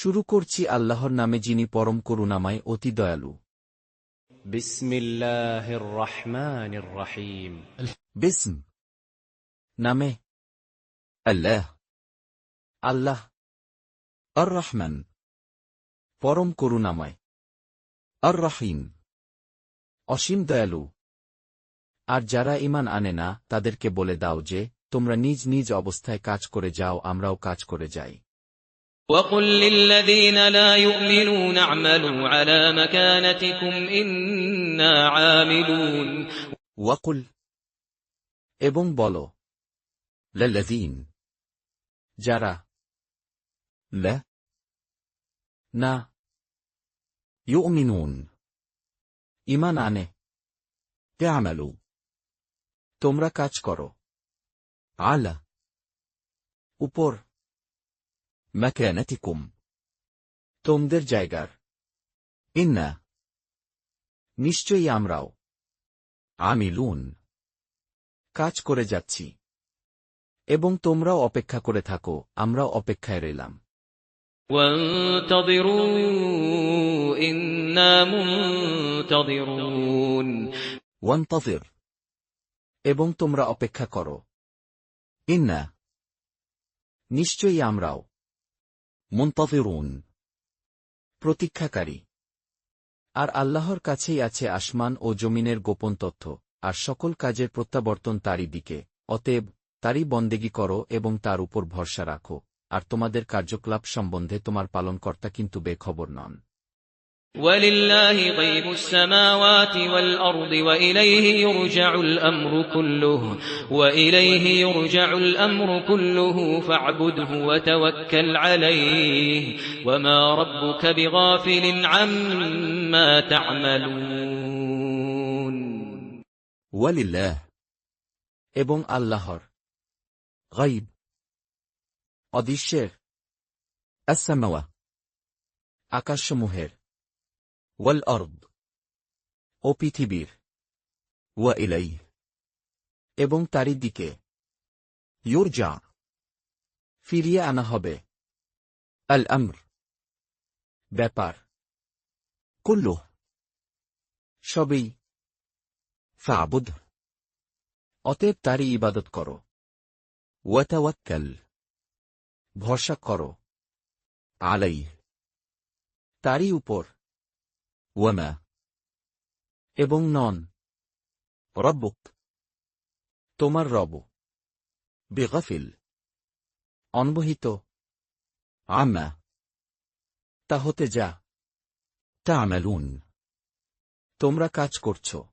শুরু করছি আল্লাহর নামে যিনি পরম করুণাময় অতি দয়ালু। বিসমিল্লাহির রহমানির রহিম। বিসম নামে আল্লাহ, আল্লাহ আর রহমান পরম করুণাময়, আর রহিম অসীম দয়ালু। আর যারা ঈমান আনে না তাদেরকে বলে দাও যে তোমরা নিজ নিজ অবস্থায় কাজ করে যাও, আমরাও কাজ করে যাই। وقل للذين لا يؤمنون اعملوا على مكانتكم إنا عاملون। ওয়াকুল এবং বলো লাল্লাযীন যারা লা না ইউমিনুন ঈমান আনে ইয়ামালু তোমরা কাজ করো আলা উপর মাকানাতিকুম তোমাদের জায়গার ইন্না নিশ্চয়ই আমরাও আমিলুন কাজ করে যাচ্ছি এবং তোমরাও অপেক্ষা করে থাকো, আমরাও অপেক্ষায় রইলাম। وانتظروا إنا منتظرون। ওয়ান্তাযির এবং তোমরা অপেক্ষা করো, ইন্না নিশ্চয়ই আমরাও মুনতাযিরুন প্রতীক্ষাকারী। আর আল্লাহর কাছেই আছে আসমান ও জমিনের গোপন তথ্য, আর সকল কাজের প্রত্যাবর্তন তারই দিকে, অতএব তারই বন্দেগী করো এবং তার উপর ভরসা রাখো। আর তোমাদের কার্যকলাপ সম্বন্ধে তোমার পালনকর্তা কিন্তু বেখবর নন। ولله غيب السماوات والأرض وإليه يرجع الأمر كله فاعبده وتوكل عليه وما ربك بغافل عما تعملون। ওয়ালিল্লাহ এবং আল্লাহর গায়ব অদৃশ্যের আস-সামাওয়া আকাশসমূহের ওয়াল আরদ ও পৃথিবীর ওয়া ইলাইহি এবং তারই দিকে ইউরজা ফিরিয়ে আনা হবে আল আমর ব্যাপার কুল্লুহ সবই ফা'বুদ অতএব তারই ইবাদত করো ওয়া তাওয়াক্কাল ভরসা করো আলাইহি তারই উপর ওয়ামা এবং নন রব্বুক তোমার রব বেগাফিল অনবহিত আমা তা হতে যা তা'মালুন তোমরা কাজ করছো।